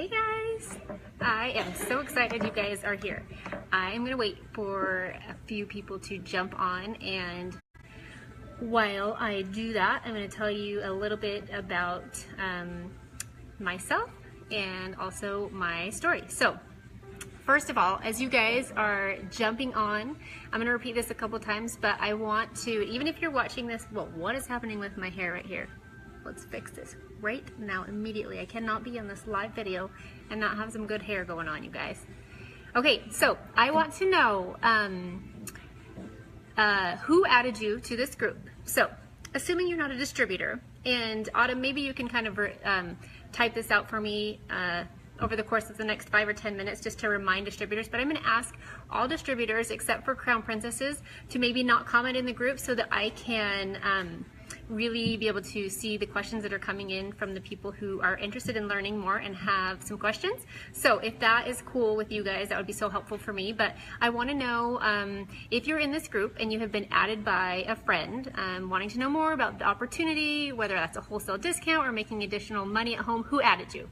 Hey guys! I am so excited you guys are here. I'm gonna wait for a few people to jump on, and while I do that, I'm gonna tell you a little bit about myself and also my story. So, first of all, as you guys are jumping on, I'm gonna repeat this a couple times, but I want to, even if you're watching this, well, what is happening with my hair right here? Let's fix this right now, immediately. I cannot be on this live video and not have some good hair going on, you guys. Okay, so I want to know who added you to this group. So, assuming you're not a distributor, and Autumn, maybe you can kind of type this out for me over the course of the next 5 or 10 minutes just to remind distributors, but I'm going to ask all distributors except for Crown Princesses to maybe not comment in the group so that I can really be able to see the questions that are coming in from the people who are interested in learning more and have some questions. So if that is cool with you guys, that would be so helpful for me. But I want to know if you're in this group and you have been added by a friend wanting to know more about the opportunity, whether that's a wholesale discount or making additional money at home, who added you?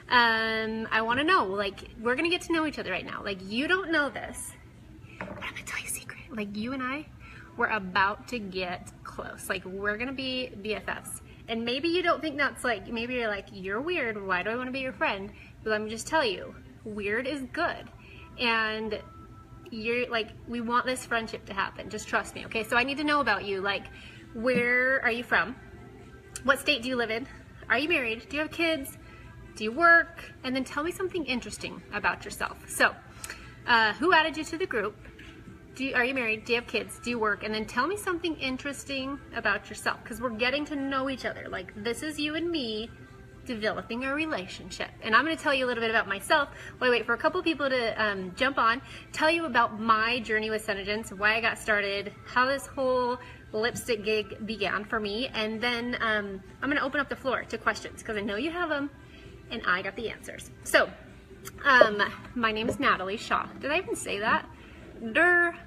I want to know, like, we're going to get to know each other right now. Like, you don't know this, but I'm going to tell you a secret. Like, you and I, we're about to get close. Like, we're gonna be BFFs. And maybe you don't think that's like, maybe you're like, you're weird, why do I want to be your friend? But let me just tell you, weird is good. And you're like, we want this friendship to happen. Just trust me, okay? So I need to know about you. Like, where are you from? What state do you live in? Are you married? Do you have kids? Do you work? And then tell me something interesting about yourself. So, who added you to the group? Are you married? Do you have kids? Do you work? And then tell me something interesting about yourself, because we're getting to know each other. Like, this is you and me developing a relationship. And I'm going to tell you a little bit about myself while I wait for a couple people to jump on, tell you about my journey with Senegence, why I got started, how this whole lipstick gig began for me, and then I'm going to open up the floor to questions, because I know you have them, and I got the answers. So, my name is Natalie Shaw. Did I even say that?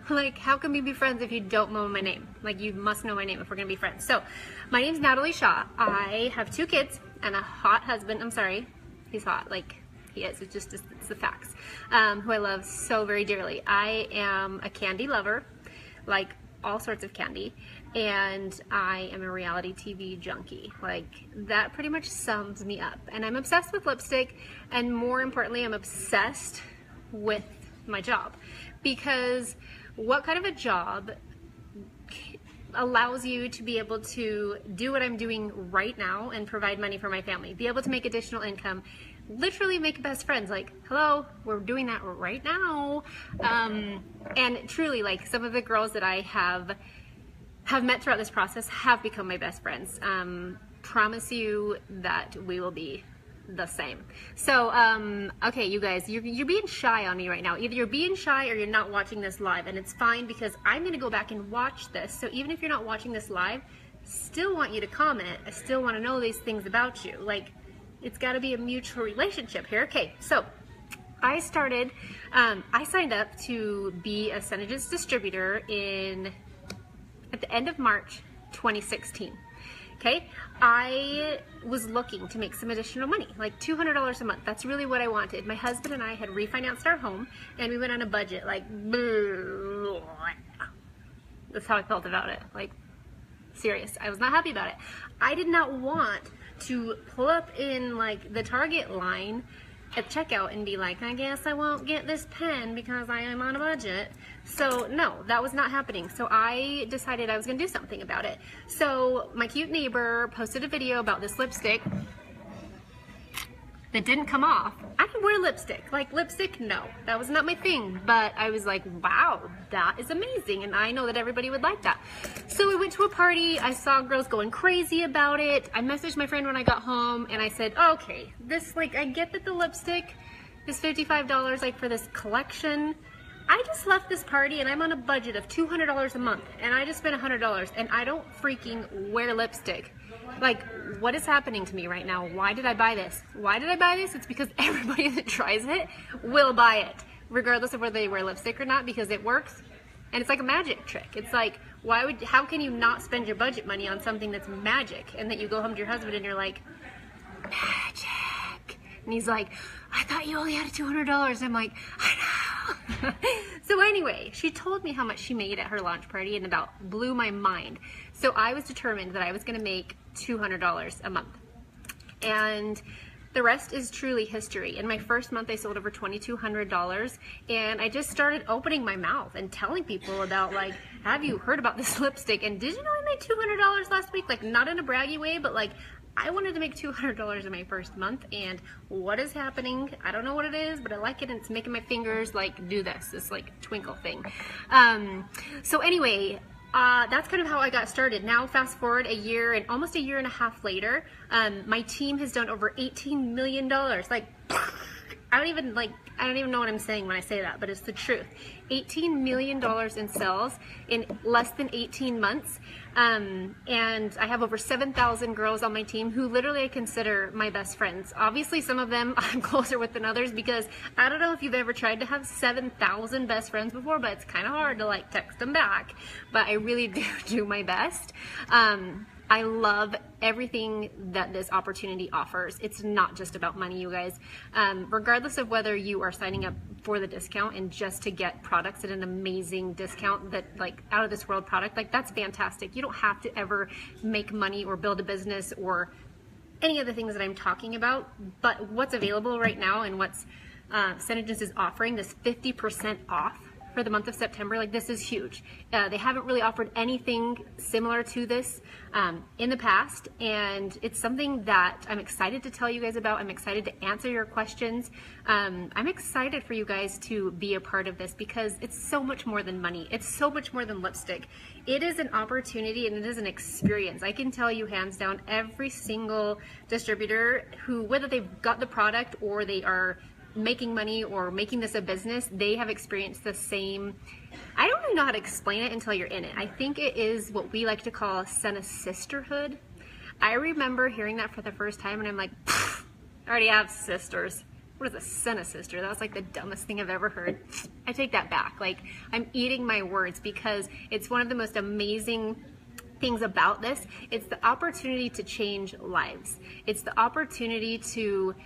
Like, how can we be friends if you don't know my name? Like, you must know my name if we're gonna be friends. So, my name's Natalie Shaw. I have 2 kids and a hot husband. I'm sorry, he's hot, like, he is. It's just, it's the facts. Who I love so very dearly. I am a candy lover, like all sorts of candy, and I am a reality TV junkie. Like, that pretty much sums me up. And I'm obsessed with lipstick, and more importantly, I'm obsessed with my job. Because what kind of a job allows you to be able to do what I'm doing right now and provide money for my family, be able to make additional income, literally make best friends? Like, hello, we're doing that right now. And truly, like, some of the girls that I have met throughout this process have become my best friends. Promise you that we will be the same. So, okay, you guys, you're being shy on me right now. Either you're being shy or you're not watching this live, and it's fine, because I'm going to go back and watch this. So even if you're not watching this live, still want you to comment. I still want to know these things about you. Like, it's got to be a mutual relationship here. Okay, so I started, I signed up to be a Senegence distributor at the end of March 2016. Okay, I was looking to make some additional money, like $200 a month. That's really what I wanted. My husband and I had refinanced our home, and we went on a budget, like, that's how I felt about it. Like, serious. I was not happy about it. I did not want to pull up in, like, the Target line at checkout and be like, I guess I won't get this pen because I am on a budget. So no, that was not happening. So I decided I was gonna do something about it. So my cute neighbor posted a video about this lipstick that didn't come off. I can wear lipstick. Like, lipstick, no, that was not my thing. But I was like, wow, that is amazing. And I know that everybody would like that. So we went to a party. I saw girls going crazy about it. I messaged my friend when I got home, and I said, okay, this, like, I get that the lipstick is $55, like, for this collection. I just left this party and I'm on a budget of $200 a month, and I just spent $100, and I don't freaking wear lipstick. Like, what is happening to me right now? Why did I buy this? Why did I buy this? It's because everybody that tries it will buy it, regardless of whether they wear lipstick or not, because it works. And it's like a magic trick. It's like, how can you not spend your budget money on something that's magic, and that you go home to your husband and you're like, magic. And he's like, I thought you only had $200. I'm like, I know. So anyway, she told me how much she made at her launch party and about blew my mind. So I was determined that I was going to make $200 a month. And the rest is truly history. In my first month, I sold over $2,200, and I just started opening my mouth and telling people about, like, have you heard about this lipstick? And did you know I made $200 last week? Like, not in a braggy way, but like, I wanted to make $200 in my first month, and what is happening? I don't know what it is, but I like it, and it's making my fingers like do this like twinkle thing. So anyway, that's kind of how I got started. Now fast forward a year and almost a year and a half later, my team has done over $18 million. Like, I don't even know what I'm saying when I say that, but it's the truth. $18 million in sales in less than 18 months. And I have over 7,000 girls on my team who literally I consider my best friends. Obviously, some of them I'm closer with than others, because I don't know if you've ever tried to have 7,000 best friends before, but it's kind of hard to like text them back. But I really do my best. I love everything that this opportunity offers. It's not just about money, you guys. Regardless of whether you are signing up for the discount and just to get products at an amazing discount, that like out of this world product, like that's fantastic. You don't have to ever make money or build a business or any of the things that I'm talking about. But what's available right now and what's Synergence is offering, this 50% off for the month of September, like this is huge. They haven't really offered anything similar to this in the past, and it's something that I'm excited to tell you guys about. I'm excited to answer your questions. I'm excited for you guys to be a part of this because it's so much more than money. It's so much more than lipstick. It is an opportunity and it is an experience. I can tell you hands down, every single distributor who, whether they've got the product or they are making money or making this a business, they have experienced the same. I don't even know how to explain it until you're in it. I think it is what we like to call a Senna sisterhood. I remember hearing that for the first time and I'm like, I already have sisters. What is a Senna sister? That was like the dumbest thing I've ever heard. I take that back. Like, I'm eating my words because it's one of the most amazing things about this. It's the opportunity to change lives. It's the opportunity to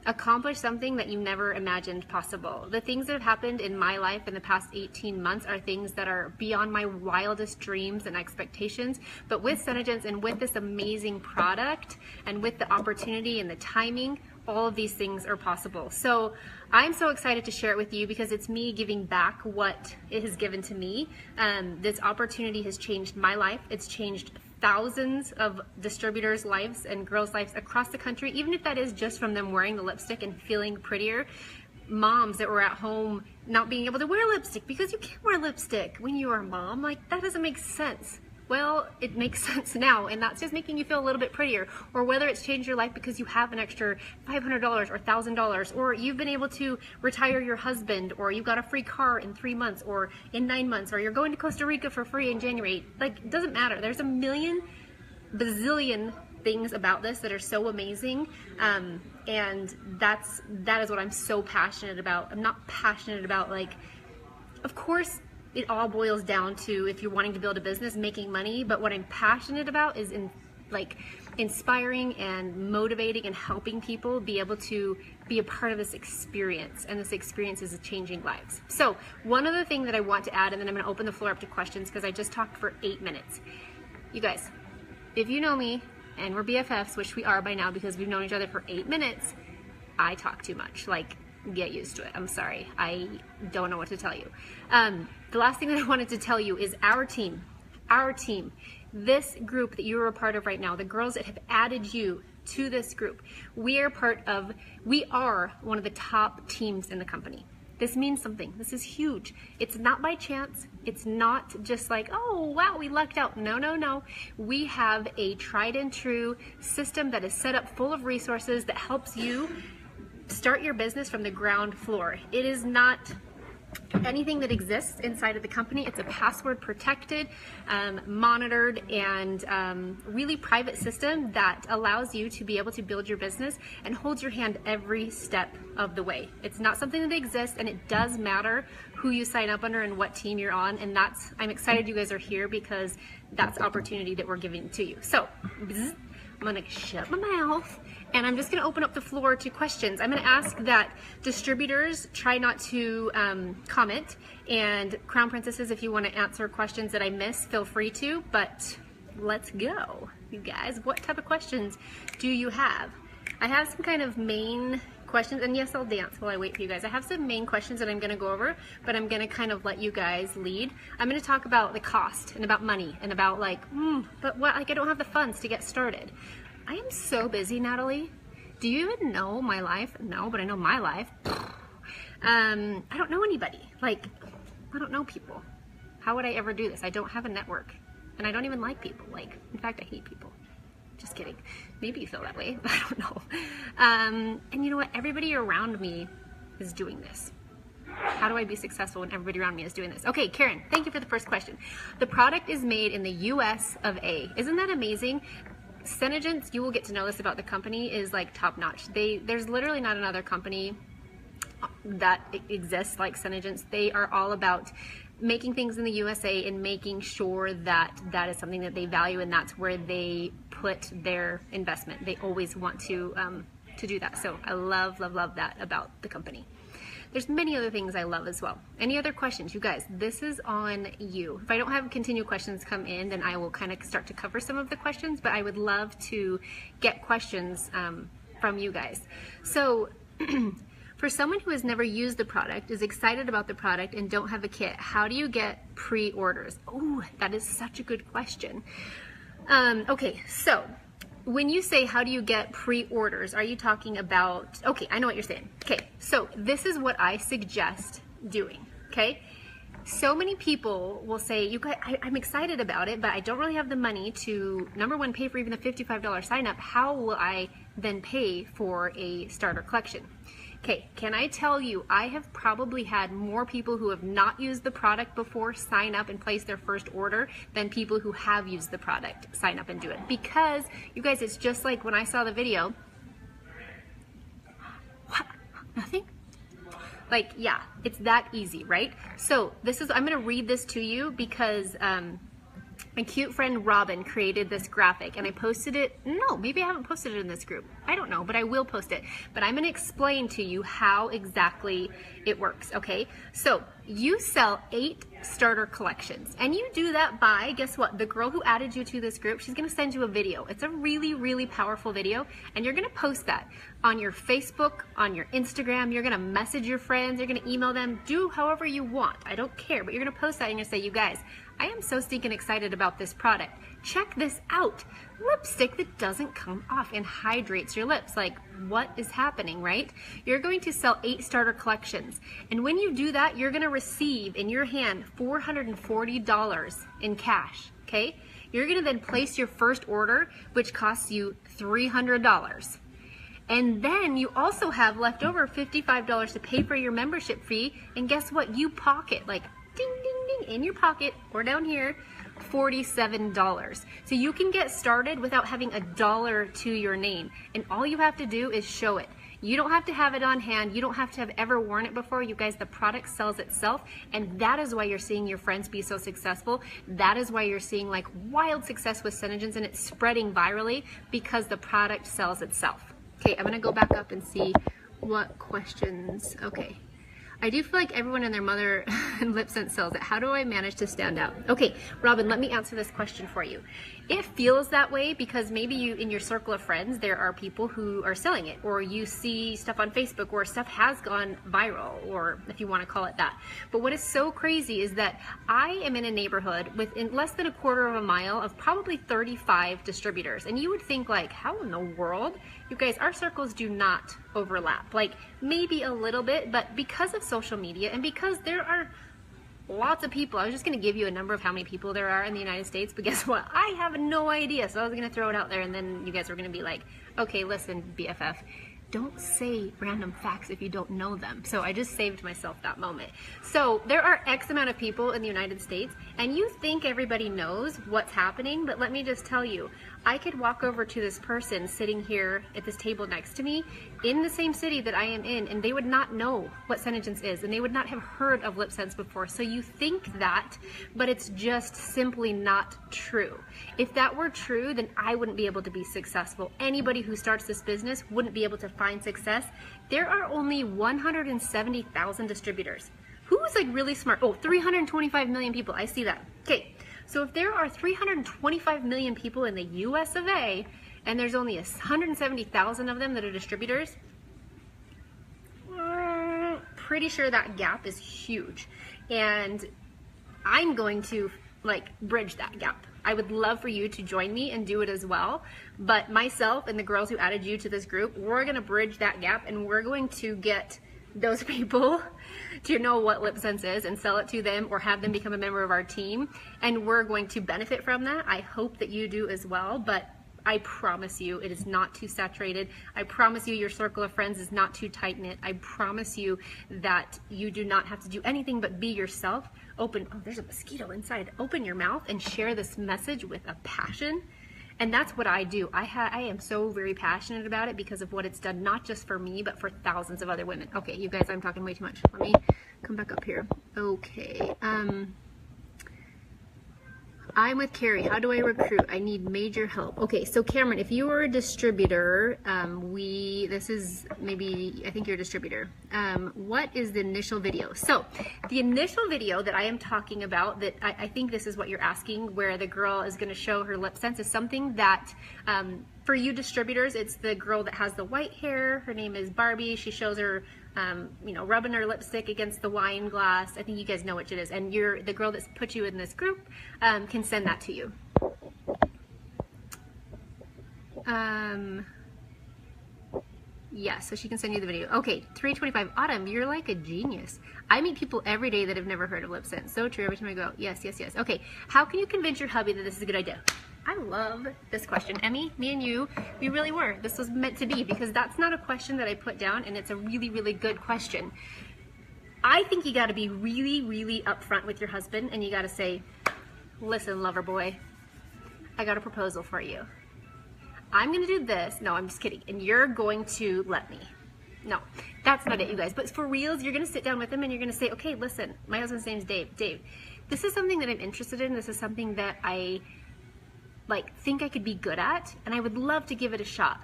accomplish something that you never imagined possible. The things that have happened in my life in the past 18 months are things that are beyond my wildest dreams and expectations. But with Synergence and with this amazing product and with the opportunity and the timing, all of these things are possible. So I'm so excited to share it with you because it's me giving back what it has given to me. This opportunity has changed my life. It's changed thousands of distributors' lives and girls' lives across the country, even if that is just from them wearing the lipstick and feeling prettier. Moms that were at home not being able to wear lipstick because you can't wear lipstick when you are a mom. Like, that doesn't make sense. Well, it makes sense now, and that's just making you feel a little bit prettier. Or whether it's changed your life because you have an extra $500 or $1,000, or you've been able to retire your husband, or you got a free car in 3 months or in 9 months, or you're going to Costa Rica for free in January. Like, it doesn't matter. There's a million bazillion things about this that are so amazing, and that is what I'm so passionate about. I'm not passionate about, like, of course, it all boils down to, if you're wanting to build a business, making money. But what I'm passionate about is inspiring and motivating and helping people be able to be a part of this experience. And this experience is changing lives. So one other thing that I want to add, and then I'm going to open the floor up to questions because I just talked for 8 minutes. You guys, if you know me and we're BFFs, which we are by now because we've known each other for 8 minutes, I talk too much. Like, get used to it. I'm sorry. I don't know what to tell you. The last thing that I wanted to tell you is our team, this group that you are a part of right now, the girls that have added you to this group, we are one of the top teams in the company. This means something. This is huge. It's not by chance. It's not just like, oh, wow, we lucked out. No, no, no. We have a tried and true system that is set up full of resources that helps you start your business from the ground floor. It is not anything that exists inside of the company. It's a password protected, monitored, and really private system that allows you to be able to build your business and holds your hand every step of the way. It's not something that exists, and it does matter who you sign up under and what team you're on. And I'm excited you guys are here because that's opportunity that we're giving to you. So I'm gonna shut my mouth And I'm just going to open up the floor to questions. I'm going to ask that distributors try not to comment, and Crown Princesses, if you want to answer questions that I miss, feel free to, but let's go. You guys, what type of questions do you have? I have some kind of main questions, and yes, I'll dance while I wait for you guys. I have some main questions that I'm going to go over, but I'm going to kind of let you guys lead. I'm going to talk about the cost and about money and about like, but what, like I don't have the funds to get started. I am so busy, Natalie. Do you even know my life? No, but I know my life. I don't know anybody. Like, I don't know people. How would I ever do this? I don't have a network, and I don't even like people. Like, in fact, I hate people. Just kidding. Maybe you feel that way, but I don't know. And you know what? Everybody around me is doing this. How do I be successful when everybody around me is doing this? Okay, Karen, thank you for the first question. The product is made in the US of A. Isn't that amazing? Senegence, you will get to know this about the company, is like top notch. There's literally not another company that exists like Senegence. They are all about making things in the USA and making sure that that is something that they value, and that's where they put their investment. They always want to do that. So I love that about the company. There's many other things I love as well. Any other questions? You guys, this is on you. If I don't have continued questions come in, then I will kind of start to cover some of the questions, but I would love to get questions from you guys. So for someone who has never used the product, is excited about the product, and don't have a kit, how do you get pre-orders? Oh, that is such a good question. Okay, so when you say how do you get pre-orders, are you talking about, okay, I know what you're saying. Okay, so this is what I suggest doing, okay? So many people will say, you guys, I'm excited about it, but I don't really have the money to, number one, pay for even a $55 sign up. How will I then pay for a starter collection? Okay, can I tell you, I have probably had more people who have not used the product before sign up and place their first order than people who have used the product sign up and do it. Because, you guys, it's just like when I saw the video. What? Nothing? Like, yeah, it's that easy, right? So this is, I'm going to read this to you because my cute friend Robin created this graphic, and I posted it. No, maybe I haven't posted it in this group. I don't know, but I will post it. But I'm going to explain to you how exactly it works, okay? So you sell 8 starter collections, and you do that by, guess what? The girl who added you to this group, she's going to send you a video. It's a really, really powerful video, and you're going to post that on your Facebook, on your Instagram. You're going to message your friends. You're going to email them. Do however you want. I don't care, but you're going to post that and you're going to say, you guys, I am so stinking excited about this product. Check this out. Lipstick that doesn't come off and hydrates your lips. Like, what is happening, right? You're going to sell 8 starter collections. And when you do that, you're going to receive in your hand $440 in cash, okay? You're going to then place your first order, which costs you $300. And then you also have left over $55 to pay for your membership fee. And guess what? You pocket, like, ding, ding, ding, in your pocket or down here, $47. So you can get started without having a dollar to your name. And all you have to do is show it. You don't have to have it on hand. You don't have to have ever worn it before. You guys, the product sells itself. And that is why you're seeing your friends be so successful. That is why you're seeing like wild success with Senegence, and it's spreading virally because the product sells itself. Okay, I'm gonna go back up and see what questions. Okay. I do feel like everyone and their mother lip scent sells it. How do I manage to stand out? Okay, Robin, let me answer this question for you. It feels that way because maybe you, in your circle of friends, there are people who are selling it, or you see stuff on Facebook where stuff has gone viral, or if you want to call it that. But what is so crazy is that I am in a neighborhood within less than a quarter of a mile of probably 35 distributors. And you would think like, how in the world? You guys, our circles do not overlap. Like maybe a little bit, but because of social media and because there are lots of people, I was just going to give you a number of how many people there are in the United States, but guess what? I have no idea. So I was going to throw it out there, and then you guys were going to be like, okay, listen, BFF, don't say random facts if you don't know them. So I just saved myself that moment. So there are X amount of people in the United States, and you think everybody knows what's happening, but let me just tell you, I could walk over to this person sitting here at this table next to me in the same city that I am in, and they would not know what SeneGence is, and they would not have heard of LipSense before. So you think that, but it's just simply not true. If that were true, then I wouldn't be able to be successful. Anybody who starts this business wouldn't be able to find success. There are only 170,000 distributors. Who's like really smart? Oh, 325 million people. I see that. Okay. So if there are 325 million people in the US of A, and there's only 170,000 of them that are distributors, pretty sure that gap is huge. And I'm going to like bridge that gap. I would love for you to join me and do it as well. But myself and the girls who added you to this group, we're gonna bridge that gap, and we're going to get those people to know what LipSense is and sell it to them, or have them become a member of our team, and we're going to benefit from that. I hope that you do as well, but I promise you it is not too saturated. I promise you your circle of friends is not too tight-knit. I promise you that you do not have to do anything but be yourself. Open, oh, there's a mosquito inside. Open your mouth and share this message with a passion. And that's what I do. I am so very passionate about it because of what it's done, not just for me, but for thousands of other women. Okay, you guys, I'm talking way too much. Let me come back up here. Okay. I'm with Carrie. How do I recruit? I need major help. Okay, so Cameron, if you were a distributor, this is maybe, I think you're a distributor. What is the initial video? So the initial video that I am talking about, that I think this is what you're asking, where the girl is going to show her LipSense, is something that, for you distributors, it's the girl that has the white hair. Her name is Barbie. She shows her, you know, rubbing her lipstick against the wine glass. I think you guys know which it is. And the girl that's put you in this group can send that to you. Yeah, so she can send you the video. Okay, 325. Autumn, you're like a genius. I meet people every day that have never heard of LipSense. So true. Every time I go, yes, yes, yes. Okay, how can you convince your hubby that this is a good idea? I love this question. Emmy, me and you, we really were. This was meant to be, because that's not a question that I put down, and it's a really, really good question. I think you got to be really, really upfront with your husband, and you got to say, listen, lover boy, I got a proposal for you. I'm going to do this. No, I'm just kidding. And you're going to let me. No, that's not it, you guys. But for reals, you're going to sit down with him and you're going to say, okay, listen, my husband's name's Dave. Dave, this is something that I'm interested in. This is something that I think I could be good at, and I would love to give it a shot.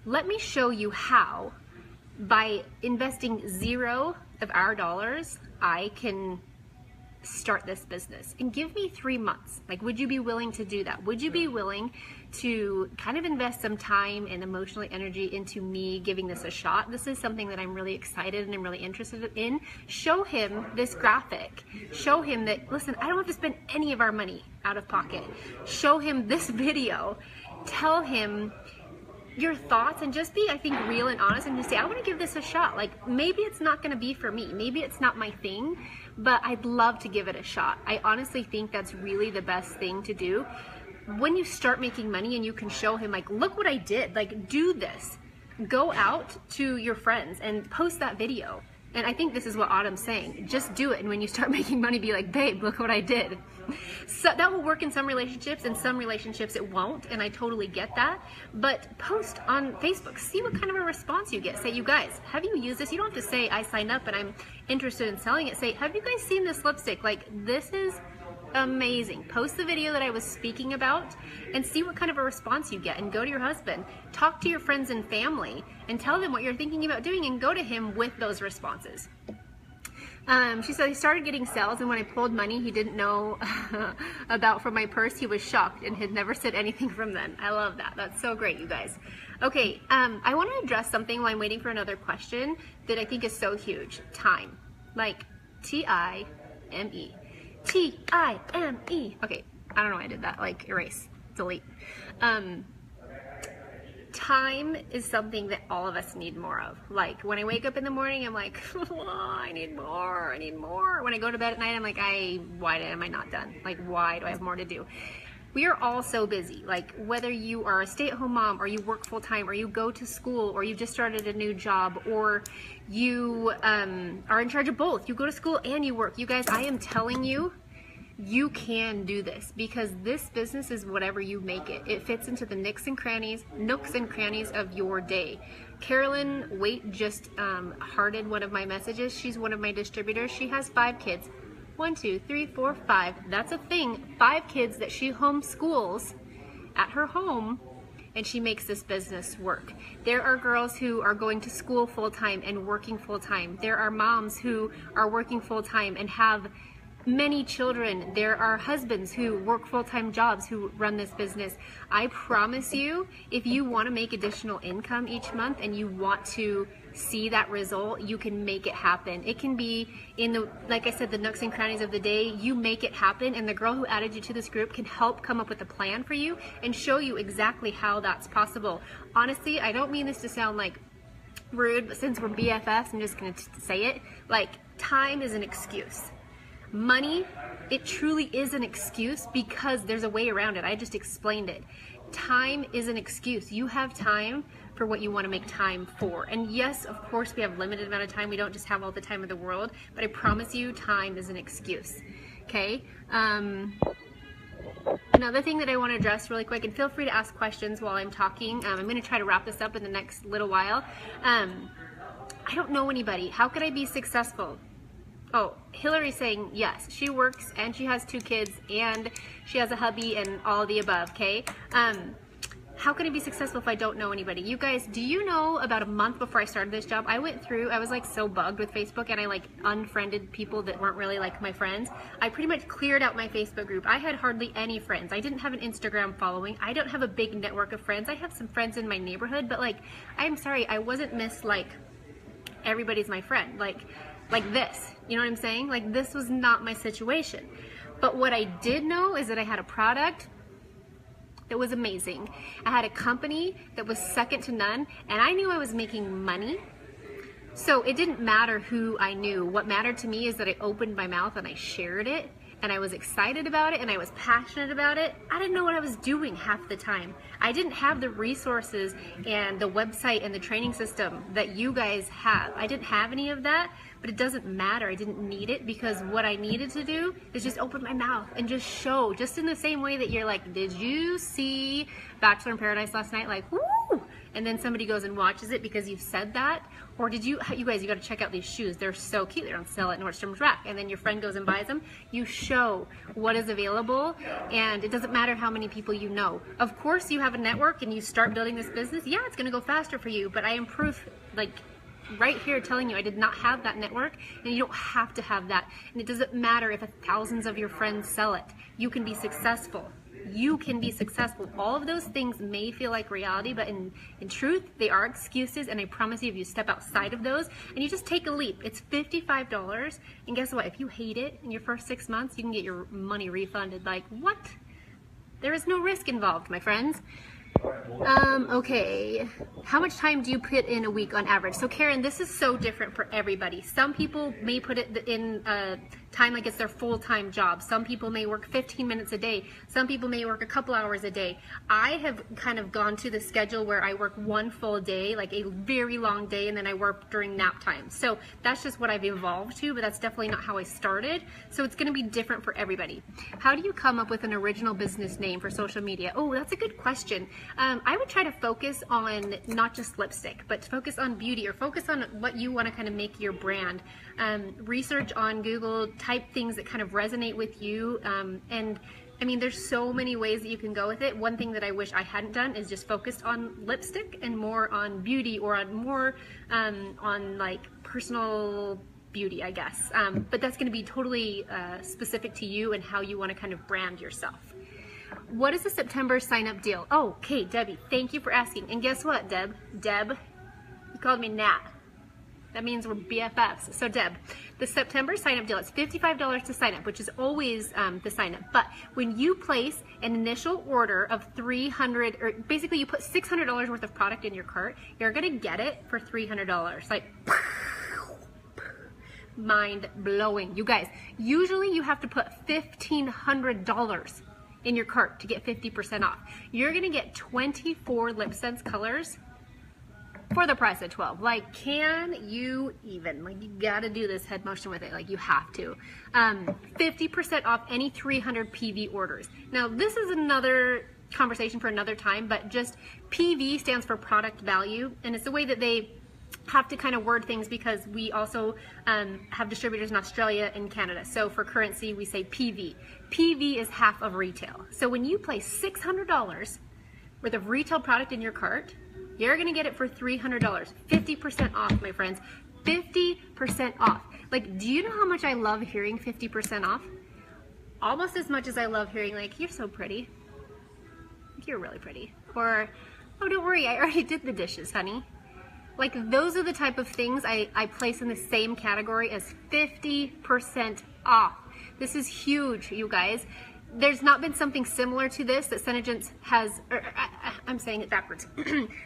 Let me show you how, by investing $0 of our dollars, I can start this business. And give me 3 months. Like, would you be willing to do that? Would you be willing to kind of invest some time and emotional energy into me giving this a shot? This is something that I'm really excited and I'm really interested in. Show him this graphic. Show him that, listen, I don't have to spend any of our money out of pocket. Show him this video. Tell him your thoughts, and just be, I think, real and honest, and just say, I want to give this a shot. Like, maybe it's not going to be for me. Maybe it's not my thing, but I'd love to give it a shot. I honestly think that's really the best thing to do. When you start making money and you can show him, like, look what I did, like, do this. Go out to your friends and post that video. And I think this is what Autumn's saying. Just do it. And when you start making money, be like, babe, look what I did. So that will work in some relationships, and some relationships it won't. And I totally get that. But post on Facebook. See what kind of a response you get. Say, you guys, have you used this? You don't have to say, I signed up and I'm interested in selling it. Say, have you guys seen this lipstick? Like, this is amazing. Post the video that I was speaking about and see what kind of a response you get, and go to your husband, talk to your friends and family, and tell them what you're thinking about doing, and go to him with those responses. She said, he started getting sales, and when I pulled money he didn't know about from my purse, he was shocked and had never said anything from then. I love that. That's so great, you guys. Okay, I want to address something while I'm waiting for another question that I think is so huge. Time. Like, T-I-M-E. T-I-M-E. Okay, I don't know why I did that. Like, erase, delete. Time is something that all of us need more of. Like, when I wake up in the morning, I'm like, oh, I need more, I need more. When I go to bed at night, I'm like, why am I not done? Like, why do I have more to do? We are all so busy. Like, whether you are a stay-at-home mom, or you work full-time, or you go to school, or you just started a new job, or you are in charge of both. You go to school and you work. You guys, I am telling you, You can do this, because this business is whatever you make it. It fits into the nooks and crannies of your day. Carolyn Waite just hearted one of my messages. She's one of my distributors. She has 5 kids. 1, 2, 3, 4, 5. That's a thing. 5 kids that she homeschools at her home, and she makes this business work. There are girls who are going to school full-time and working full-time. There are moms who are working full-time and have many children. There are husbands who work full-time jobs who run this business. I promise you, if you want to make additional income each month and you want to see that result, you can make it happen. It can be in the, like I said, the nooks and crannies of the day. You make it happen, and the girl who added you to this group can help come up with a plan for you and show you exactly how that's possible. Honestly, I don't mean this to sound like rude, but since we're BFFs, I'm just going to say it. Like, time is an excuse. Money, it truly is an excuse, because there's a way around it. I just explained it. Time is an excuse. You have time for what you want to make time for. And yes, of course, we have limited amount of time. We don't just have all the time in the world, but I promise you, time is an excuse. Okay? Another thing that I want to address really quick, and feel free to ask questions while I'm talking. I'm going to try to wrap this up in the next little while. I don't know anybody. How could I be successful? Oh, Hillary's saying yes. She works and she has 2 kids and she has a hubby and all the above, okay? How can I be successful if I don't know anybody? You guys, do you know, about a month before I started this job, I went through, I was like so bugged with Facebook, and I like unfriended people that weren't really like my friends. I pretty much cleared out my Facebook group. I had hardly any friends. I didn't have an Instagram following. I don't have a big network of friends. I have some friends in my neighborhood, but like, I'm sorry, I wasn't Miss like, everybody's my friend. Like this, you know what I'm saying? Like, this was not my situation. But what I did know is that I had a product that was amazing. I had a company that was second to none, and I knew I was making money. So it didn't matter who I knew. What mattered to me is that I opened my mouth and I shared it, and I was excited about it, and I was passionate about it. I didn't know what I was doing half the time. I didn't have the resources and the website and the training system that you guys have. I didn't have any of that, but it doesn't matter. I didn't need it, because what I needed to do is just open my mouth and just show, just in the same way that you're like, did you see Bachelor in Paradise last night? Like, woo! And then somebody goes and watches it because you've said that. Or did you guys, you got to check out these shoes. They're so cute. They're on sale at Nordstrom's Rack. And then your friend goes and buys them. You show what is available, and it doesn't matter how many people you know. Of course, you have a network and you start building this business. Yeah, it's going to go faster for you, but I am proof, like, right here telling you I did not have that network, and you don't have to have that. And it doesn't matter if thousands of your friends sell it. You can be successful. You can be successful. All of those things may feel like reality, but in truth, they are excuses, and I promise you, if you step outside of those and you just take a leap, it's $55, and guess what? If you hate it in your first 6 months, you can get your money refunded. Like, what? There is no risk involved, my friends. Okay, how much time do you put in a week on average? So Karen, this is so different for everybody. Some people may put it in time like it's their full-time job. Some people may work 15 minutes a day. Some people may work a couple hours a day. I have kind of gone to the schedule where I work 1 full day, like a very long day, and then I work during nap time. So that's just what I've evolved to, but that's definitely not how I started. So it's going to be different for everybody. How do you come up with an original business name for social media? Oh, that's a good question. I would try to focus on not just lipstick, but focus on beauty, or focus on what you want to kind of make your brand. Research on Google, type things that kind of resonate with you, and I mean, there's so many ways that you can go with it. One thing that I wish I hadn't done is just focused on lipstick and more on beauty, or on more on like personal beauty, I guess. But that's going to be totally specific to you and how you want to kind of brand yourself. What is the September sign-up deal? Oh, okay, Debbie, thank you for asking. And guess what, Deb, you called me Nat. That means we're BFFs. So Deb, the September sign-up deal, it's $55 to sign up, which is always the sign-up. But when you place an initial order of $300, or basically you put $600 worth of product in your cart, you're gonna get it for $300. Like, mind blowing. You guys, usually you have to put $1,500 in your cart to get 50% off. You're gonna get 24 lip sense colors for the price of 12. Like, can you even? Like, you gotta do this head motion with it. Like, you have to. 50% off any 300 PV orders. Now, this is another conversation for another time, but just PV stands for product value, and it's the way that they have to kind of word things, because we also have distributors in Australia and Canada. So for currency, we say PV. PV is half of retail. So when you place $600 worth of retail product in your cart, you're gonna get it for $300. 50% off, my friends. 50% off. Like, do you know how much I love hearing 50% off? Almost as much as I love hearing, like, you're so pretty. You're really pretty. Or, oh, don't worry, I already did the dishes, honey. Like, those are the type of things I place in the same category as 50% off. This is huge, you guys. There's not been something similar to this that Senegence has, or I'm saying it backwards.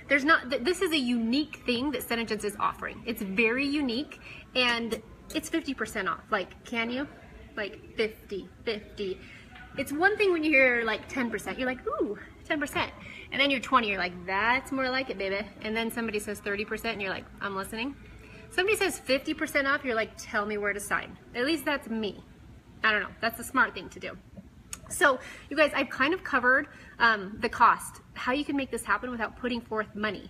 This is a unique thing that Senegence is offering. It's very unique, and it's 50% off. Like, can you? Like, 50. It's one thing when you hear like 10%, you're like, ooh, 10%. And then you're 20, you're like, that's more like it, baby. And then somebody says 30% and you're like, I'm listening. Somebody says 50% off, you're like, tell me where to sign. At least that's me. I don't know, that's a smart thing to do. So you guys, I've kind of covered the cost, how you can make this happen without putting forth money.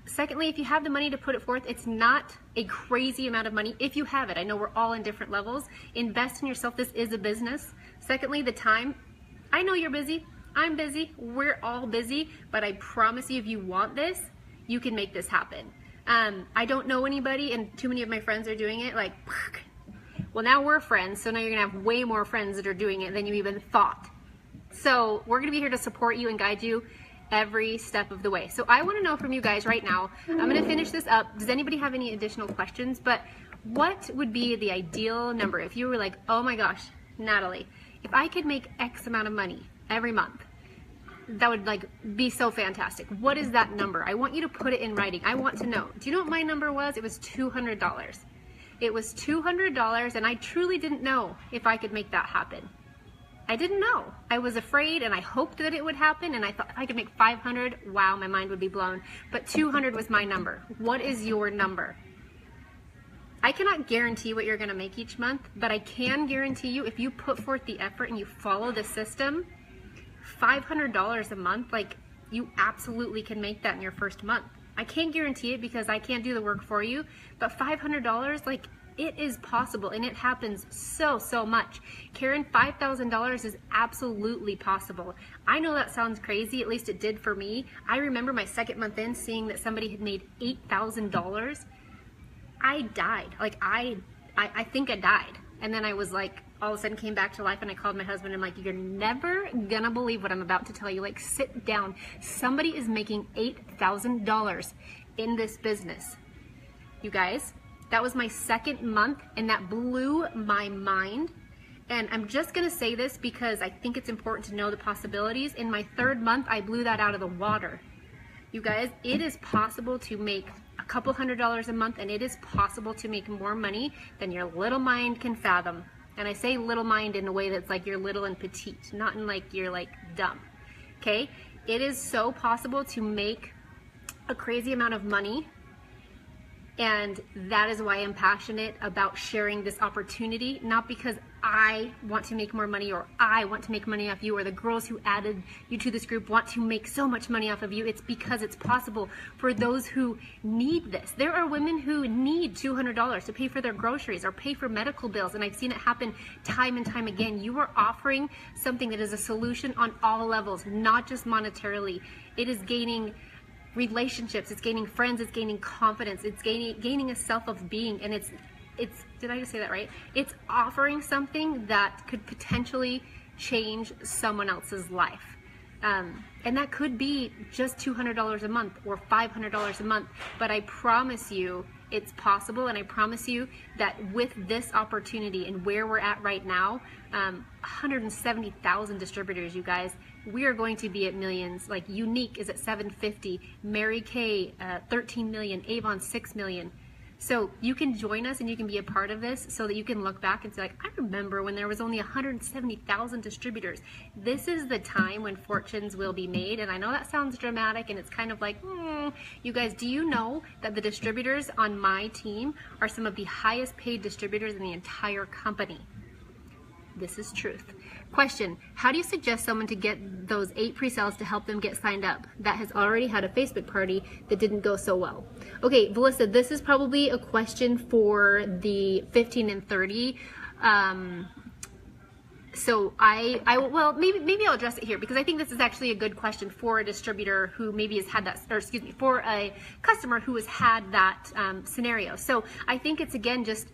Secondly, if you have the money to put it forth, it's not a crazy amount of money if you have it. I know we're all in different levels. Invest in yourself. This is a business. Secondly, the time. I know you're busy. I'm busy. We're all busy, but I promise you, if you want this, you can make this happen. I don't know anybody, and too many of my friends are doing it. Like, well, now we're friends, so now you're gonna have way more friends that are doing it than you even thought. So we're gonna be here to support you and guide you every step of the way. So I want to know from you guys right now. I'm going to finish this up. Does anybody have any additional questions? But what would be the ideal number if you were like, oh my gosh, Natalie, if I could make X amount of money every month, that would like be so fantastic. What is that number? I want you to put it in writing. I want to know. Do you know what my number was? It was $200. It was $200, and I truly didn't know if I could make that happen. I didn't know. I was afraid, and I hoped that it would happen, and I thought if I could make 500, wow, my mind would be blown. But 200 was my number. What is your number? I cannot guarantee what you're going to make each month, but I can guarantee you, if you put forth the effort and you follow the system, $500 a month, like, you absolutely can make that in your first month. I can't guarantee it because I can't do the work for you, but $500, like, it is possible, and it happens so much. Karen, $5,000 is absolutely possible. I know that sounds crazy, at least it did for me. I remember my second month in seeing that somebody had made $8,000. I died. Like, I think I died. And then I was like, all of a sudden came back to life, and I called my husband and I'm like, you're never gonna believe what I'm about to tell you. Like, sit down. Somebody is making $8,000 in this business. You guys, that was my second month, and that blew my mind. And I'm just gonna say this because I think it's important to know the possibilities. In my third month, I blew that out of the water. You guys, it is possible to make a couple $100s a month, and it is possible to make more money than your little mind can fathom. And I say little mind in a way that's like you're little and petite, not in like you're like dumb, okay? It is so possible to make a crazy amount of money, and that is why I'm passionate about sharing this opportunity, not because I want to make more money or I want to make money off you or the girls who added you to this group want to make so much money off of you. It's because it's possible for those who need this. There are women who need $200 to pay for their groceries or pay for medical bills, and I've seen it happen time and time again. You are offering something that is a solution on all levels, not just monetarily. It is gaining relationships, it's gaining friends, it's gaining confidence, it's gaining a self of being, and it's did I just say that right? It's offering something that could potentially change someone else's life. And that could be just $200 a month or $500 a month, but I promise you it's possible, and I promise you that with this opportunity and where we're at right now, 170,000 distributors, you guys, we are going to be at millions. Like, Unique is at 750, Mary Kay 13 million, Avon 6 million. So you can join us and you can be a part of this so that you can look back and say, like, I remember when there was only 170,000 distributors. This is the time when fortunes will be made. And I know that sounds dramatic and it's kind of like, you guys, do you know that the distributors on my team are some of the highest paid distributors in the entire company? This is truth. Question, how do you suggest someone to get those 8 pre-sales to help them get signed up that has already had a Facebook party that didn't go so well? Okay, Melissa, this is probably a question for the 15 and 30. So well, maybe I'll address it here because I think this is actually a good question for a distributor who maybe has had that, or excuse me, for a customer who has had that scenario. So I think it's, again, just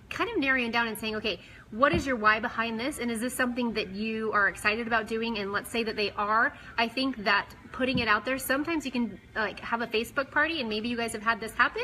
kind of narrowing down and saying, okay, what is your why behind this? And is this something that you are excited about doing? And let's say that they are. I think that putting it out there, sometimes you can like have a Facebook party, and maybe you guys have had this happen.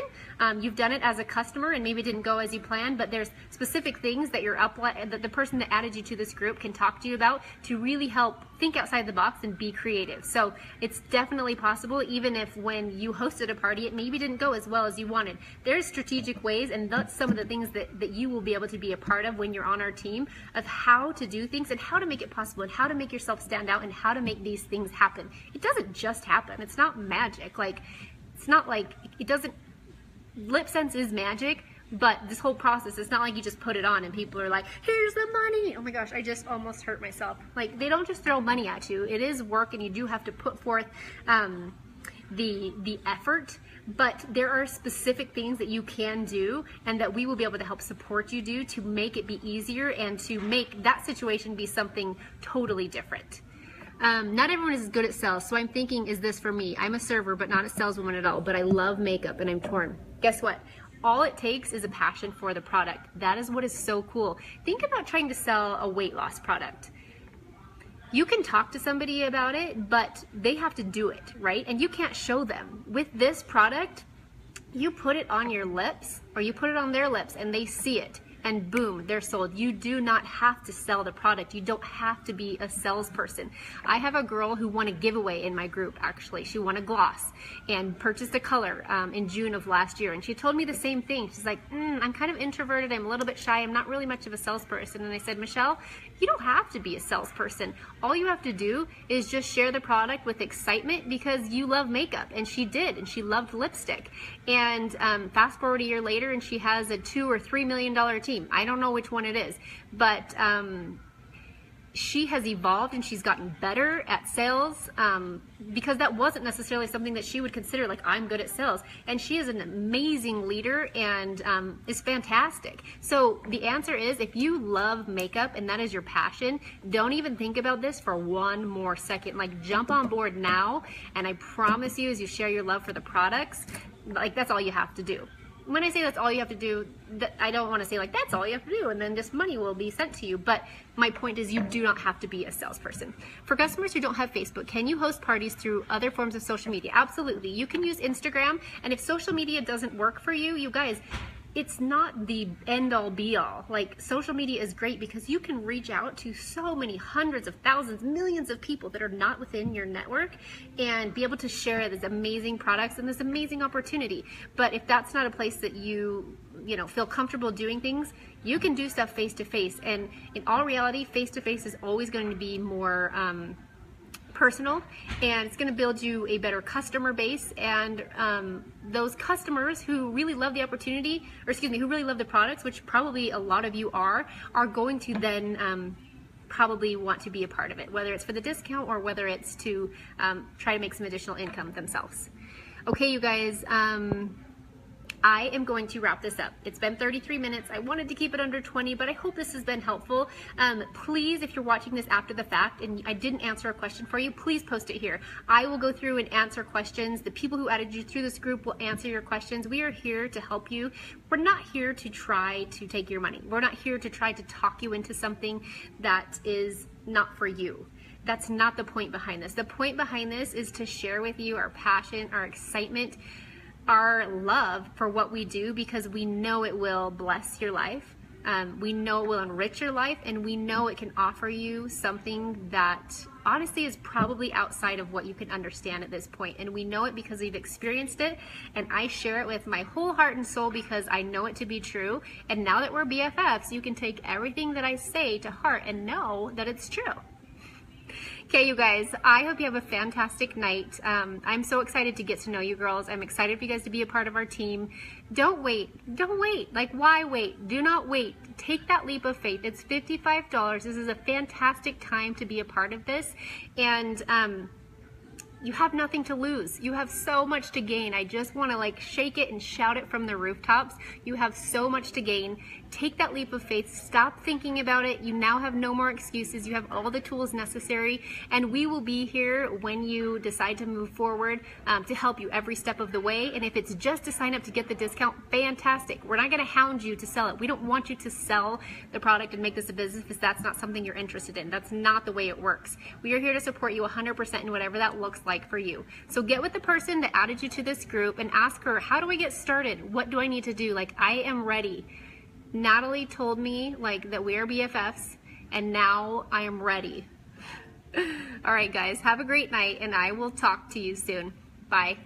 You've done it as a customer and maybe it didn't go as you planned, but there's specific things that that the person that added you to this group can talk to you about to really help think outside the box and be creative. So it's definitely possible, even if when you hosted a party, it maybe didn't go as well as you wanted. There's strategic ways, and that's some of the things that you will be able to be a part of when you're on our team, of how to do things and how to make it possible and how to make yourself stand out and how to make these things happen. It doesn't just happen. It's not magic. Like, it's not like, it doesn't, lip sense is magic, but this whole process, it's not like you just put it on and people are like, here's the money. Oh my gosh, I just almost hurt myself. Like, they don't just throw money at you. It is work, and you do have to put forth the effort, but there are specific things that you can do and that we will be able to help support you do to make it be easier and to make that situation be something totally different. Not everyone is good at sales, so I'm thinking, is this for me? I'm a server, but not a saleswoman at all, but I love makeup and I'm torn. Guess what? All it takes is a passion for the product. That is what is so cool. Think about trying to sell a weight loss product. You can talk to somebody about it, but they have to do it, right? And you can't show them. With this product, you put it on your lips, or you put it on their lips, and they see it. And boom, they're sold. You do not have to sell the product. You don't have to be a salesperson. I have a girl who won a giveaway in my group, actually. She won a gloss and purchased a color in June of last year. And she told me the same thing. She's like, I'm kind of introverted. I'm a little bit shy. I'm not really much of a salesperson. And I said, Michelle, you don't have to be a salesperson. All you have to do is just share the product with excitement because you love makeup. And she did, and she loved lipstick. And fast forward a year later, and she has a $2 or $3 million team. I don't know which one it is, but she has evolved and she's gotten better at sales because that wasn't necessarily something that she would consider, like, I'm good at sales. And she is an amazing leader and is fantastic. So the answer is, if you love makeup and that is your passion, don't even think about this for one more second. Like, jump on board now, and I promise you, as you share your love for the products, like, that's all you have to do. When I say that's all you have to do, I don't want to say like that's all you have to do and then just money will be sent to you. But my point is, you do not have to be a salesperson. For customers who don't have Facebook, can you host parties through other forms of social media? Absolutely. You can use Instagram, and if social media doesn't work for you, you guys, it's not the end all be all. Like, social media is great because you can reach out to so many hundreds of thousands, millions of people that are not within your network and be able to share these amazing products and this amazing opportunity. But if that's not a place that you feel comfortable doing things, you can do stuff face to face. And in all reality, face to face is always going to be more personal, and it's going to build you a better customer base, and those customers who really love the opportunity, or excuse me, who really love the products, which probably a lot of you are going to then probably want to be a part of it, whether it's for the discount or whether it's to try to make some additional income themselves. Okay, you guys, I am going to wrap this up. It's been 33 minutes. I wanted to keep it under 20, but I hope this has been helpful. Please, if you're watching this after the fact and I didn't answer a question for you, please post it here. I will go through and answer questions. The people who added you through this group will answer your questions. We are here to help you. We're not here to try to take your money. We're not here to try to talk you into something that is not for you. That's not the point behind this. The point behind this is to share with you our passion, our excitement, our love for what we do, because we know it will bless your life. We know it will enrich your life, and we know it can offer you something that honestly is probably outside of what you can understand at this point. And we know it because we've experienced it, and I share it with my whole heart and soul because I know it to be true. And now that we're BFFs, you can take everything that I say to heart and know that it's true. Okay, you guys, I hope you have a fantastic night. I'm so excited to get to know you girls. I'm excited for you guys to be a part of our team. Don't wait. Don't wait. Like, why wait? Do not wait. Take that leap of faith. It's $55. This is a fantastic time to be a part of this. And you have nothing to lose. You have so much to gain. I just want to like shake it and shout it from the rooftops. You have so much to gain. Take that leap of faith. Stop thinking about it. You now have no more excuses. You have all the tools necessary, and we will be here when you decide to move forward to help you every step of the way. And if it's just to sign up to get the discount, fantastic. We're not going to hound you to sell it. We don't want you to sell the product and make this a business because that's not something you're interested in. That's not the way it works. We are here to support you 100% in whatever that looks like for you. So get with the person that added you to this group and ask her, how do I get started? What do I need to do? Like, I am ready. Natalie told me like that we are BFFs, and now I am ready. All right, guys, have a great night, and I will talk to you soon. Bye.